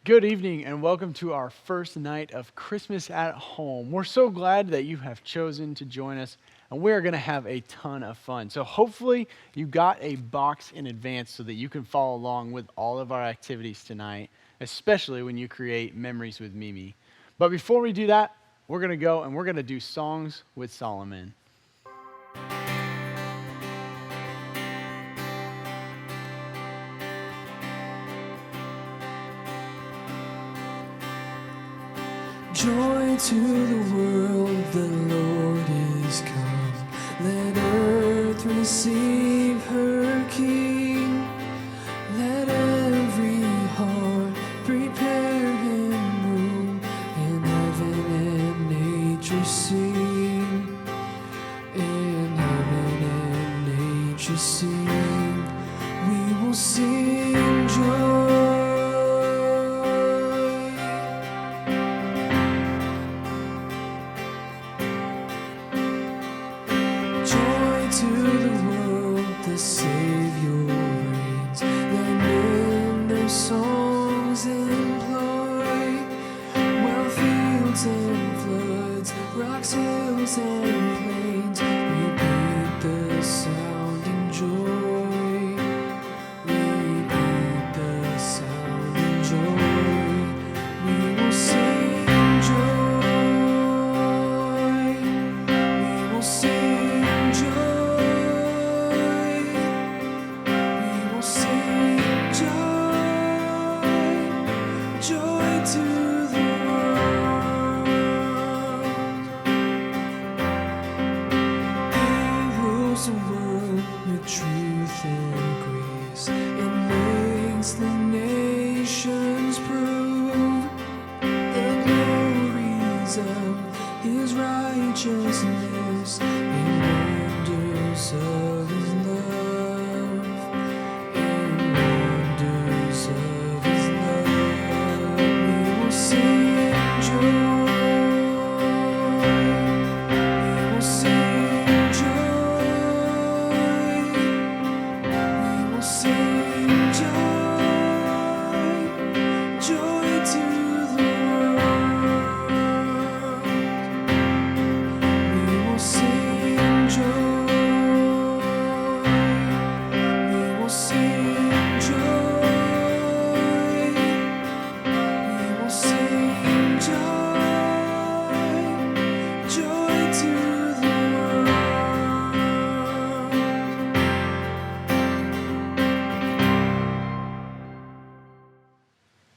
Good evening and welcome to our first night of Christmas at home. We're so glad that you have chosen to join us and we're going to have a ton of fun. So hopefully you got a box in advance so that you can follow along with all of our activities tonight, especially when you create memories with Mimi. But before we do that, we're going to go and we're going to do songs with Solomon. Joy to the world, the Lord is come. Let earth receive her King. Let every heart prepare him room, and heaven and nature sing. And heaven and nature sing. We will sing joy. To the world, the Savior reigns. Let men their songs employ, while fields and floods, rocks, hills, and plains repeat the sounding joy. Repeat the sounding joy. We will sing joy. We will sing joy. The world with truth and grace, and makes the nations prove the glories of his righteousness and wonders of his love, and wonders of his love. We will sing joy. We will sing joy. Sing joy, joy to the world. We will sing joy. We will sing joy. We will sing joy, joy to the world.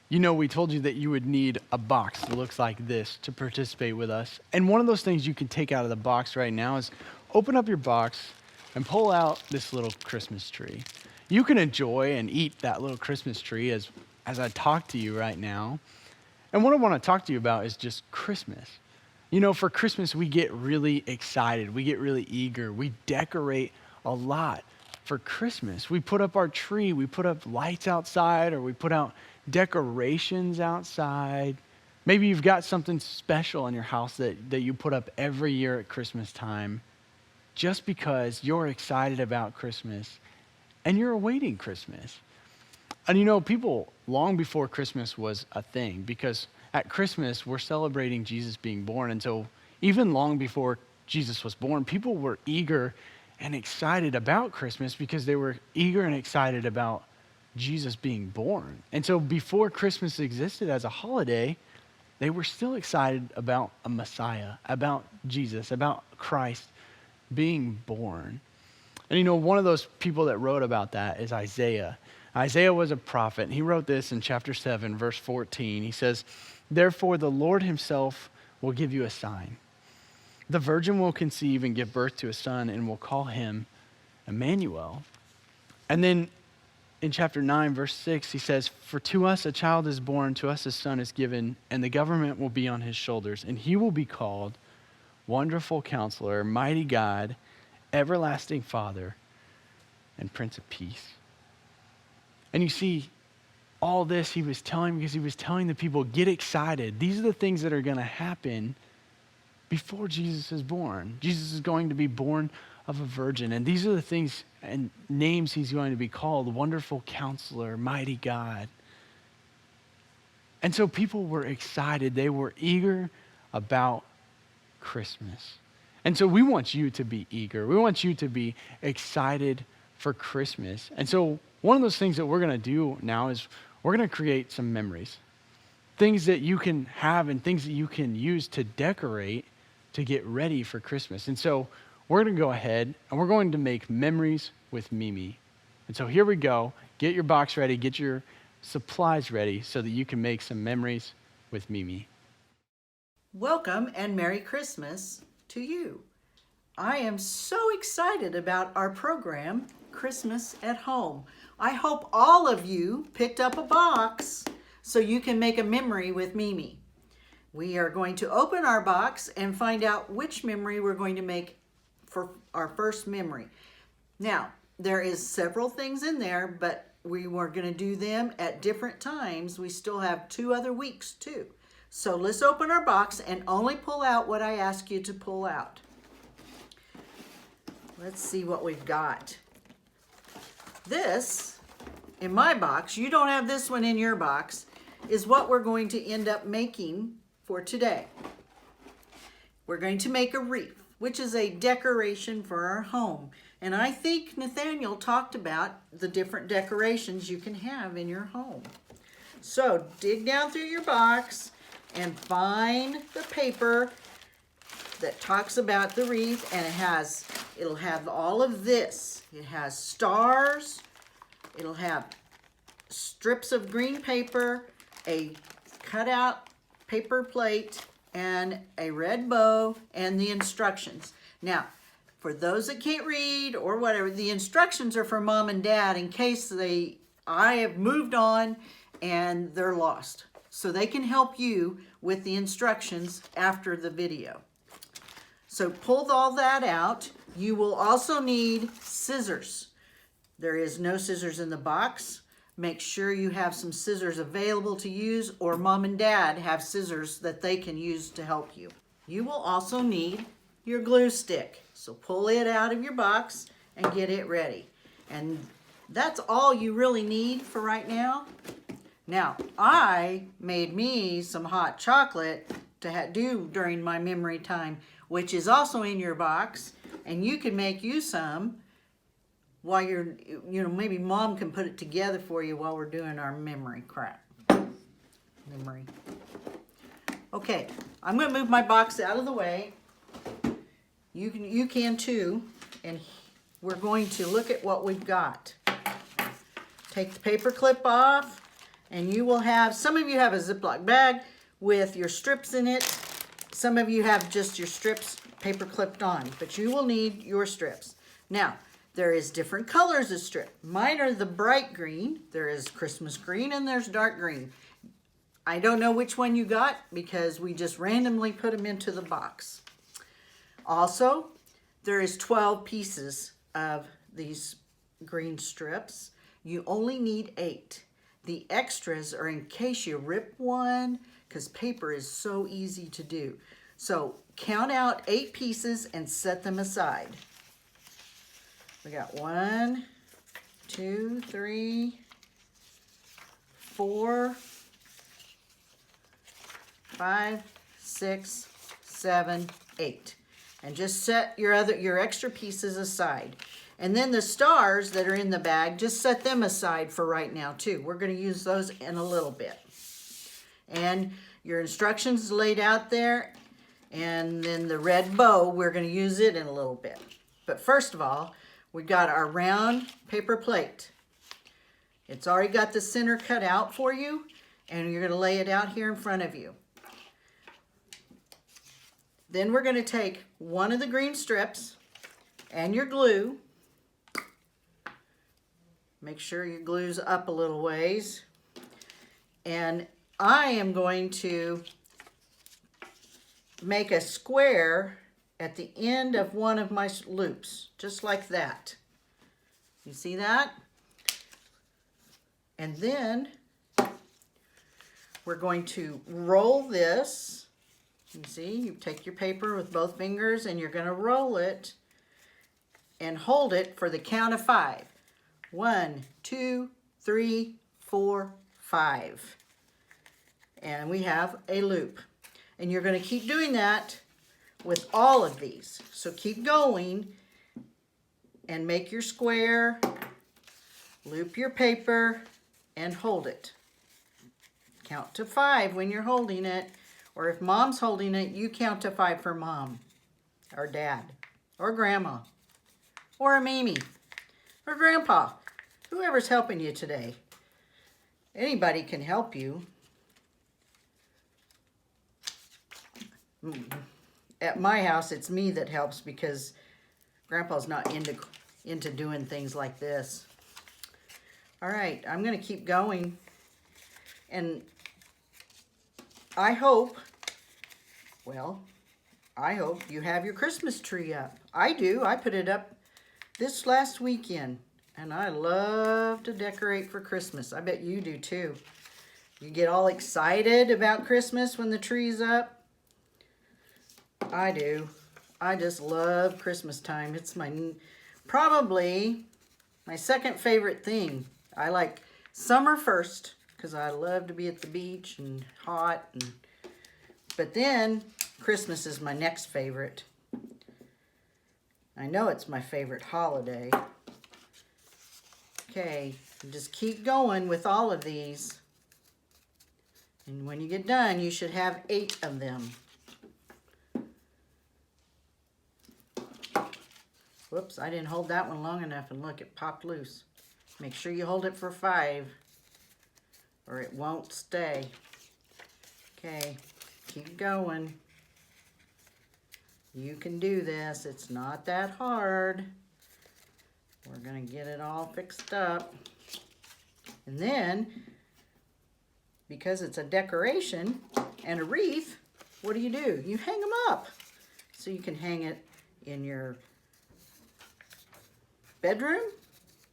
You know, we told you that you would need a box that looks like this to participate with us. And one of those things you can take out of the box right now is open up your box and pull out this little Christmas tree. You can enjoy and eat that little Christmas tree as I talk to you right now. And what I want to talk to you about is just Christmas. You know, for Christmas, we get really excited. We get really eager. We decorate a lot for Christmas. We put up our tree. We put up lights outside, or we put out decorations outside. Maybe you've got something special in your house that you put up every year at Christmas time just because you're excited about Christmas and you're awaiting Christmas. And you know, people long before Christmas was a thing, because at Christmas we're celebrating Jesus being born. And so even long before Jesus was born, people were eager and excited about Christmas because they were eager and excited about Jesus being born. And so before Christmas existed as a holiday, they were still excited about a Messiah, about Jesus, about Christ being born. And you know, one of those people that wrote about that is Isaiah. Isaiah was a prophet, and he wrote this in chapter 7, verse 14. He says, "Therefore the Lord himself will give you a sign. The virgin will conceive and give birth to a son and will call him Emmanuel." And then in chapter 9, verse 6, he says, "For to us a child is born, to us a son is given, and the government will be on his shoulders, and he will be called Wonderful Counselor, Mighty God, Everlasting Father, and Prince of Peace." And you see, all this he was telling because he was telling the people, get excited. These are the things that are going to happen before Jesus is born. Jesus is going to be born of a virgin. And these are the things and names he's going to be called: Wonderful Counselor, Mighty God. And so people were excited. They were eager about Christmas. And so we want you to be eager. We want you to be excited for Christmas. And so one of those things that we're going to do now is we're going to create some memories. Things that you can have and things that you can use to decorate to get ready for Christmas. And so we're going to go ahead and we're going to make memories with Mimi. And so here we go. Get your box ready, get your supplies ready so that you can make some memories with Mimi. Welcome and Merry Christmas to you. I am so excited about our program, Christmas at Home. I hope all of you picked up a box so you can make a memory with Mimi. We are going to open our box and find out which memory we're going to make for our first memory. Now, there is several things in there, but we were going to do them at different times. We still have 2 other weeks too. So let's open our box and only pull out what I ask you to pull out. Let's see what we've got. This, in my box, you don't have this one in your box, is what we're going to end up making for today. We're going to make a wreath, which is a decoration for our home. And I think Nathaniel talked about the different decorations you can have in your home. So dig down through your box and find the paper that talks about the wreath, and it'll have all of this. It has stars, it'll have strips of green paper, a cutout paper plate, and a red bow, and the instructions. Now, for those that can't read or whatever, the instructions are for Mom and Dad in case I have moved on and they're lost. So they can help you with the instructions after the video. So pull all that out. You will also need scissors. There is no scissors in the box. Make sure you have some scissors available to use, or Mom and Dad have scissors that they can use to help you. You will also need your glue stick. So pull it out of your box and get it ready. And that's all you really need for right now. Now, I made me some hot chocolate to do during my memory time, which is also in your box, and you can make you some while maybe Mom can put it together for you while we're doing our memory crap. Memory. Okay, I'm going to move my box out of the way. You can too, and we're going to look at what we've got. Take the paper clip off, and you will have, some of you have a Ziploc bag with your strips in it. Some of you have just your strips paper clipped on, but you will need your strips. Now, there is different colors of strip. Mine are the bright green. There is Christmas green and there's dark green. I don't know which one you got because we just randomly put them into the box. Also, there is 12 pieces of these green strips. You only need 8. The extras are in case you rip one, because paper is so easy to do. So count out 8 pieces and set them aside. We got 1, 2, 3, 4, 5, 6, 7, 8. And just set your extra pieces aside. And then the stars that are in the bag, just set them aside for right now too. We're going to use those in a little bit. And your instructions laid out there. And then the red bow, we're going to use it in a little bit. But first of all, we've got our round paper plate. It's already got the center cut out for you, and you're going to lay it out here in front of you. Then we're going to take one of the green strips and your glue. Make sure your glue's up a little ways. And I am going to make a square at the end of one of my loops, just like that. You see that? And then we're going to roll this. You see, you take your paper with both fingers and you're going to roll it and hold it for the count of 5. 1, 2, 3, 4, 5. And we have a loop. And you're going to keep doing that with all of these. So keep going and make your square, loop your paper, and hold it. Count to 5 when you're holding it. Or if mom's holding it, you count to 5 for mom, or dad, or grandma, or a Mimi, or grandpa, whoever's helping you today. Anybody can help you. At my house, it's me that helps because grandpa's not into doing things like this. All right, I'm going to keep going. And I hope you have your Christmas tree up. I do. I put it up this last weekend. And I love to decorate for Christmas. I bet you do too. You get all excited about Christmas when the tree's up. I do. I just love Christmas time. It's probably my second favorite thing. I like summer first because I love to be at the beach and hot. But then Christmas is my next favorite. I know it's my favorite holiday. Okay, just keep going with all of these. And when you get done, you should have 8 of them. Whoops, I didn't hold that one long enough, and look, it popped loose. Make sure you hold it for 5 or it won't stay. Okay, keep going. You can do this. It's not that hard. We're going to get it all fixed up. And then, because it's a decoration and a wreath, what do? You hang them up. So you can hang it in your bedroom,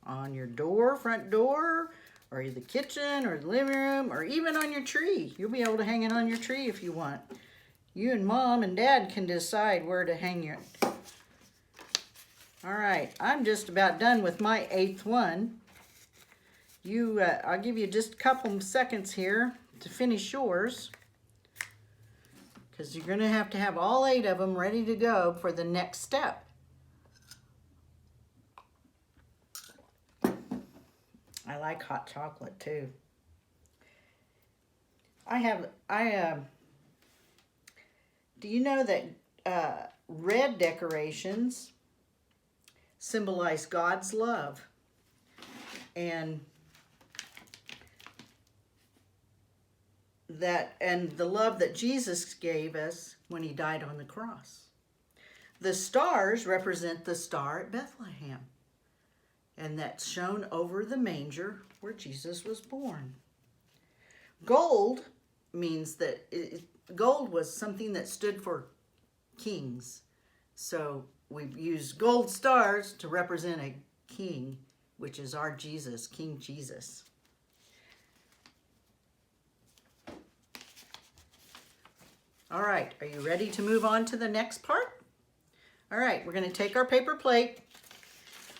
on your door, front door, or the kitchen, or the living room, or even on your tree. You'll be able to hang it on your tree if you want. You and mom and dad can decide where to hang it. All right, I'm just about done with my 8th one. I'll give you just a couple seconds here to finish yours, because you're going to have all 8 of them ready to go for the next step. I like hot chocolate too. Do you know that red decorations symbolize God's love and the love that Jesus gave us when he died on the cross. The stars represent the star at Bethlehem, and that's shown over the manger where Jesus was born. Gold means that gold was something that stood for kings. So we've used gold stars to represent a king, which is our Jesus, King Jesus. All right, are you ready to move on to the next part? All right, we're going to take our paper plate,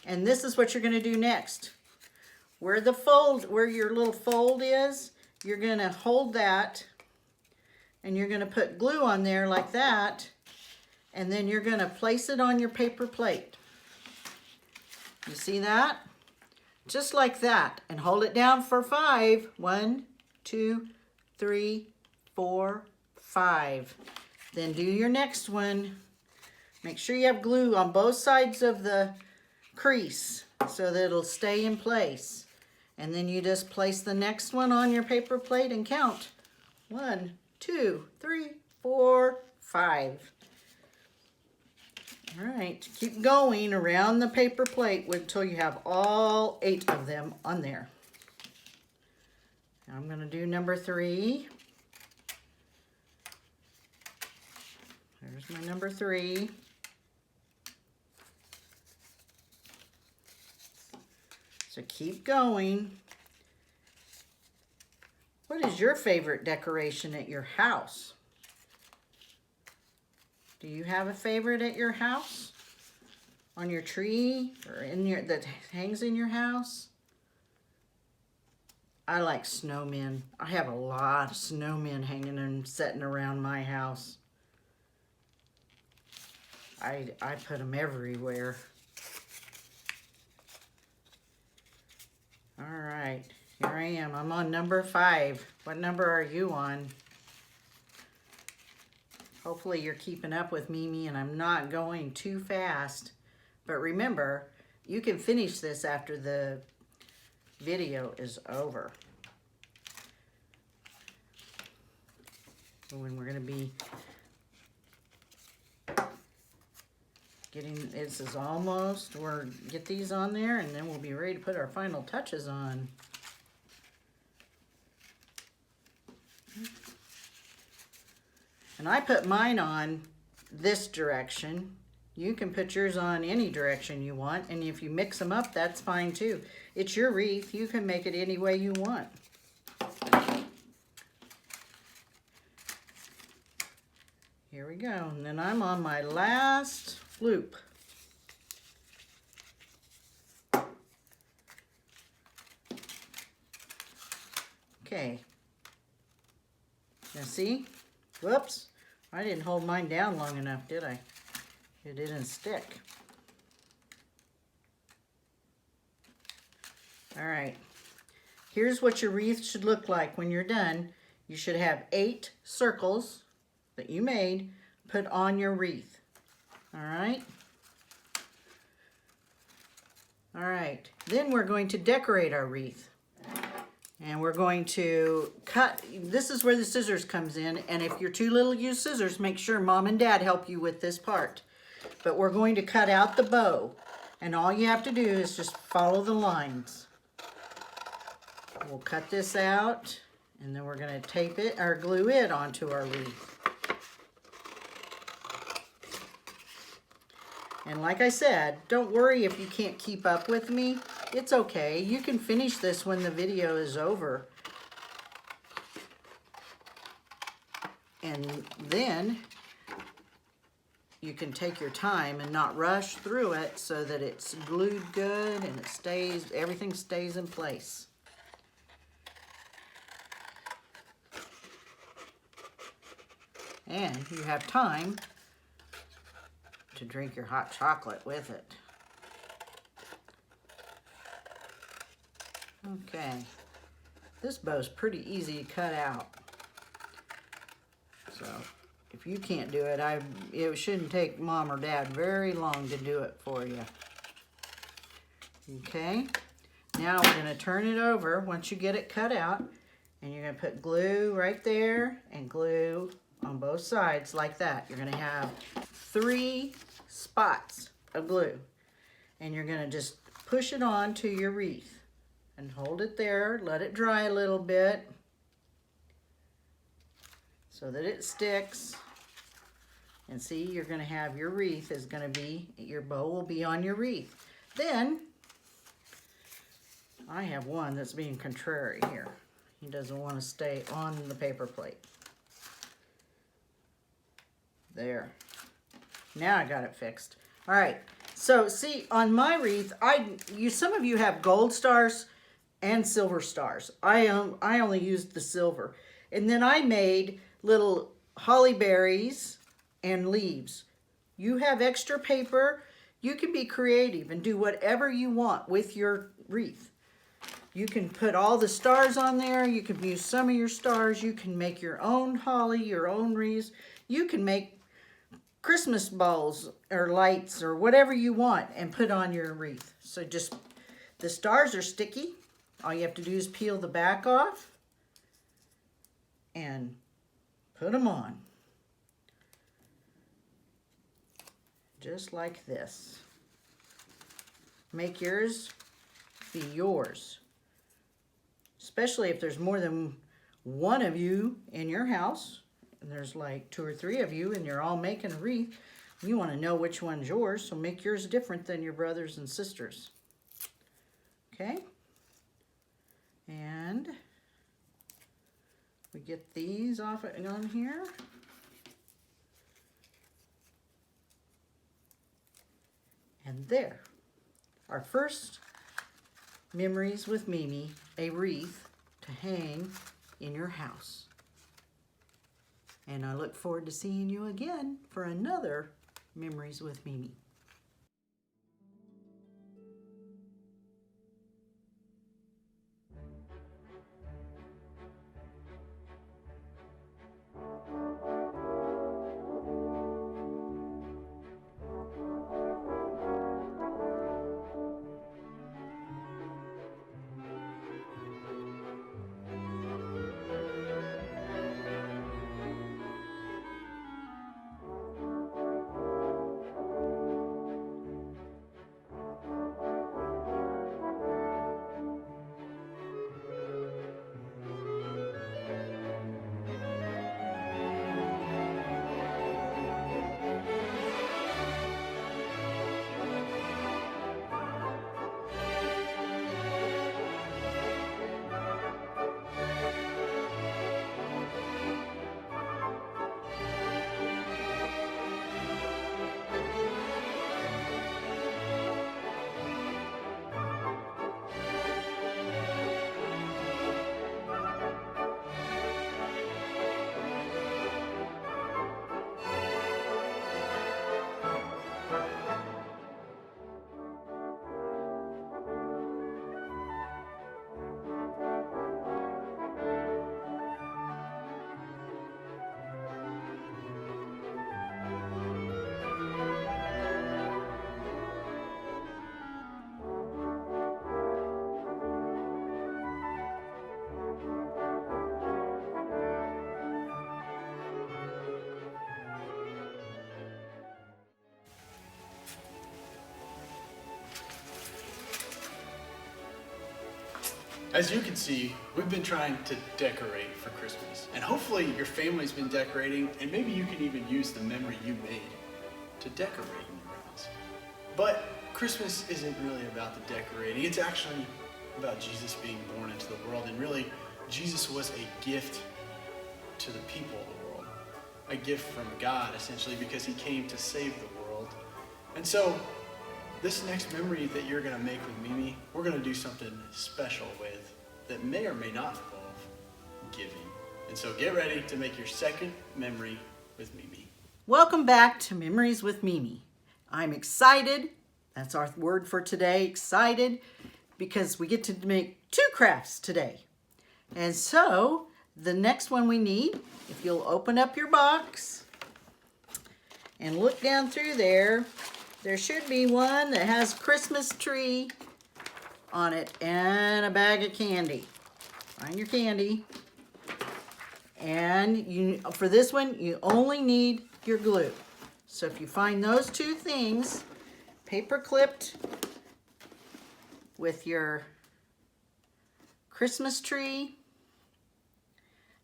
and this is what you're going to do next. Where your little fold is, you're going to hold that, and you're going to put glue on there like that, and then you're going to place it on your paper plate. You see that? Just like that, and hold it down for 5. 1, 2, 3, 4, 5. Then do your next one. Make sure you have glue on both sides of the crease so that it'll stay in place. And then you just place the next one on your paper plate and count. 1, 2, 3, 4, 5. All right, keep going around the paper plate until you have all 8 of them on there. Now I'm going to do number 3. There's my number 3. So keep going. What is your favorite decoration at your house? Do you have a favorite at your house? On your tree or that hangs in your house? I like snowmen. I have a lot of snowmen hanging and setting around my house. I put them everywhere. All right, here I am. I'm on number 5. What number are you on? Hopefully you're keeping up with Mimi and I'm not going too fast. But remember, you can finish this after the video is over. When we're going to be getting, this is almost, we'll get these on there and then we'll be ready to put our final touches on. And I put mine on this direction. You can put yours on any direction you want, and if you mix them up, that's fine too. It's your wreath. You can make it any way you want. Here we go, and then I'm on my last loop. Okay. Now see? Whoops. I didn't hold mine down long enough, did I? It didn't stick. All right. Here's what your wreath should look like when you're done. You should have 8 circles that you made put on your wreath. All right. All right. Then we're going to decorate our wreath. And we're going to cut, this is where the scissors comes in, and if you're too little to use scissors, make sure Mom and Dad help you with this part. But we're going to cut out the bow, and all you have to do is just follow the lines. We'll cut this out, and then we're going to tape it, or glue it onto our wreath. And like I said, don't worry if you can't keep up with me. It's okay. You can finish this when the video is over. And then you can take your time and not rush through it so that it's glued good and it stays, everything stays in place. And you have time to drink your hot chocolate with it. Okay, this bow's pretty easy to cut out. So if you can't do it, it shouldn't take Mom or Dad very long to do it for you. Okay, now we're going to turn it over once you get it cut out, and you're going to put glue right there and glue on both sides like that. You're going to have 3 spots of glue, and you're going to just push it on to your wreath and hold it there, let it dry a little bit so that it sticks. And see, you're going to have your wreath is going to be, your bow will be on your wreath. Then I have one that's being contrary here. He doesn't want to stay on the paper plate. There. Now I got it fixed. All right. So see, on my wreath, some of you have gold stars and silver stars. I only used the silver. And then I made little holly berries and leaves. You have extra paper. You can be creative and do whatever you want with your wreath. You can put all the stars on there. You can use some of your stars. You can make your own holly, your own wreaths. You can make Christmas balls or lights or whatever you want and put on your wreath. So just, the stars are sticky. All you have to do is peel the back off and put them on. Just like this. Make yours be yours. Especially if there's more than one of you in your house, and there's like 2 or 3 of you, and you're all making a wreath. You want to know which one's yours, so make yours different than your brothers and sisters. Okay? And we get these off on here. And there, our first Memories with Mimi, a wreath to hang in your house. And I look forward to seeing you again for another Memories with Mimi. As you can see, we've been trying to decorate for Christmas. And hopefully your family's been decorating, and maybe you can even use the memory you made to decorate in your house. But Christmas isn't really about the decorating. It's actually about Jesus being born into the world. And really, Jesus was a gift to the people of the world. A gift from God, essentially, because he came to save the world. And so, this next memory that you're going to make with Mimi, we're going to do something special with that may or may not involve giving. And so get ready to make your second memory with Mimi. Welcome back to Memories with Mimi. I'm excited. That's our word for today, excited, because we get to make 2 crafts today. And so the next one we need, if you'll open up your box and look down through there, there should be one that has Christmas tree on it and a bag of candy. Find your candy. And for this one, you only need your glue. So if you find those 2 things, paper clipped with your Christmas tree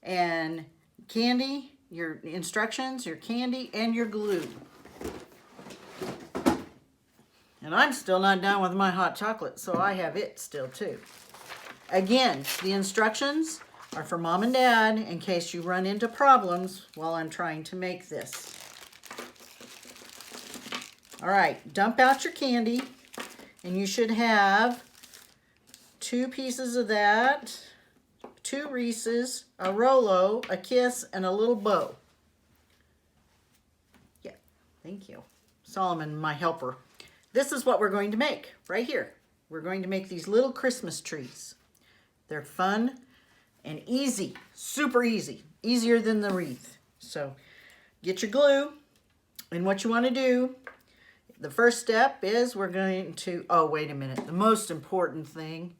and candy, your instructions, your candy, and your glue. And I'm still not done with my hot chocolate, so I have it still too. Again, the instructions are for Mom and Dad in case you run into problems while I'm trying to make this. All right, dump out your candy, and you should have 2 pieces of that, 2 Reese's, a Rolo, a Kiss, and a little bow. Yeah, thank you. Solomon, my helper. This is what we're going to make right here. We're going to make these little Christmas trees. They're fun and easy, super easy, easier than the wreath. So get your glue, and what you want to do, the first step is we're going to, oh, wait a minute. The most important thing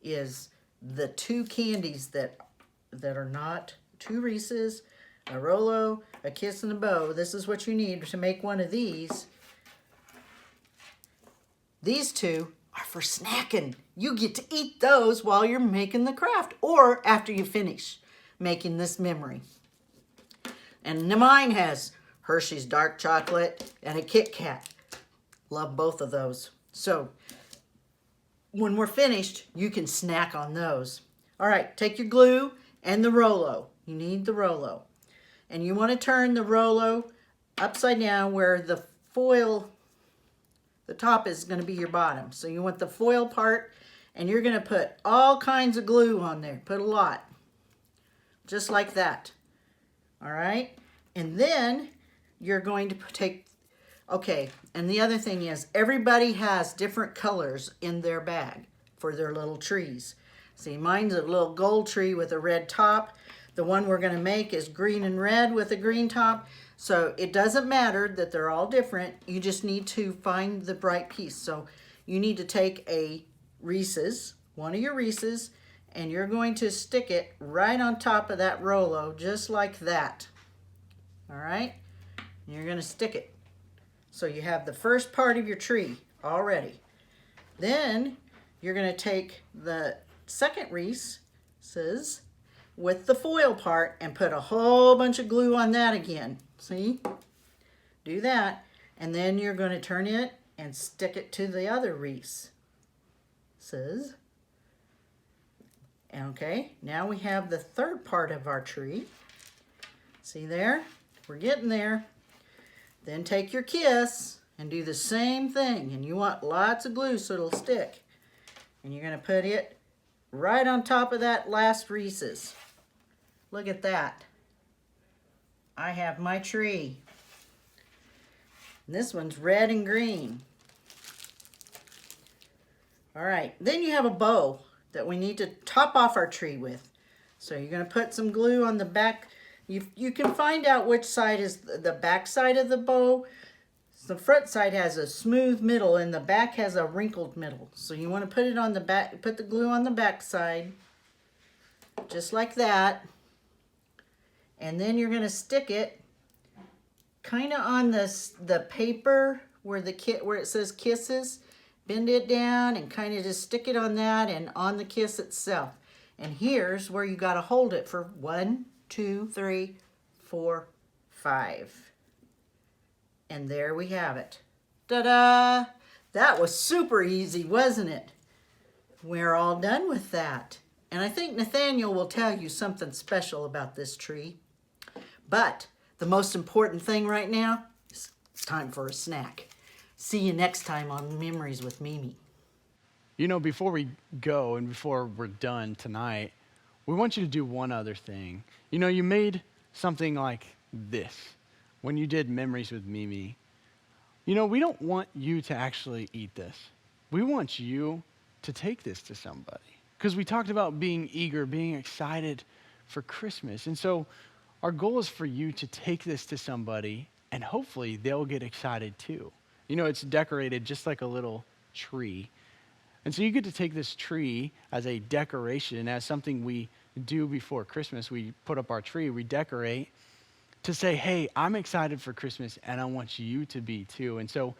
is the 2 candies that are not 2 Reese's, a Rolo, a Kiss, and a bow. This is what you need to make one of these. These 2 are for snacking. You get to eat those while you're making the craft or after you finish making this memory. And mine has Hershey's dark chocolate and a Kit Kat. Love both of those. So when we're finished, you can snack on those. All right, take your glue and the Rolo. You need the Rolo. And you want to turn the Rolo upside down where the foil, the top is going to be your bottom. So you want the foil part And you're going to put all kinds of glue on there. Put a lot. Just like that. All right? And then you're going to take, okay, and the other thing is everybody has different colors in their bag for their little trees. See, mine's a little gold tree with a red top. The one we're going to make is green and red with a green top. So it doesn't matter that they're all different. You just need to find the bright piece. So you need to take a Reese's, one of your Reese's, and you're going to stick it right on top of that Rolo, just like that. All right? And you're going to stick it. So you have the first part of your tree already. Then you're going to take the second Reese's with the foil part and put a whole bunch of glue on that again. See? Do that. And then you're going to turn it and stick it to the other Reese's. Okay, now we have the third part of our tree. See there? We're getting there. Then take your kiss and do the same thing. And you want lots of glue so it'll stick. And you're going to put it right on top of that last Reese's. Look at that. I have my tree. And this one's red and green. All right, then you have a bow that we need to top off our tree with. So you're going to put some glue on the back. You can find out which side is the back side of the bow. The front side has a smooth middle and the back has a wrinkled middle. So you want to put it on the back, put the glue on the back side, just like that. And then you're going to stick it kind of on the paper where where it says kisses. Bend it down and kind of just stick it on that and on the kiss itself. And here's where you got to hold it for 1, 2, 3, 4, 5. And there we have it. Ta-da! That was super easy, wasn't it? We're all done with that. And I think Nathaniel will tell you something special about this tree. But the most important thing right now is it's time for a snack. See you next time on Memories with Mimi. You know, before we go and before we're done tonight, we want you to do one other thing. You know, you made something like this when you did Memories with Mimi. You know, we don't want you to actually eat this. We want you to take this to somebody. Because we talked about being eager, being excited for Christmas. And so our goal is for you to take this to somebody and hopefully they'll get excited too. You know, it's decorated just like a little tree. And so you get to take this tree as a decoration, as something we do before Christmas. We put up our tree, we decorate to say, hey, I'm excited for Christmas and I want you to be too. And so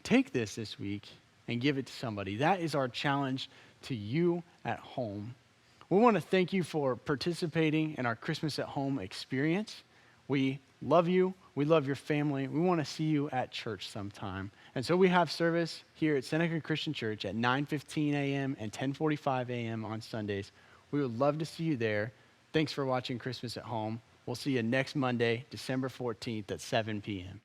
take this week and give it to somebody. That is our challenge to you at home. We want to thank you for participating in our Christmas at Home experience. We love you. We love your family. We want to see you at church sometime. And so we have service here at Seneca Christian Church at 9:15 a.m. and 10:45 a.m. on Sundays. We would love to see you there. Thanks for watching Christmas at Home. We'll see you next Monday, December 14th at 7 p.m.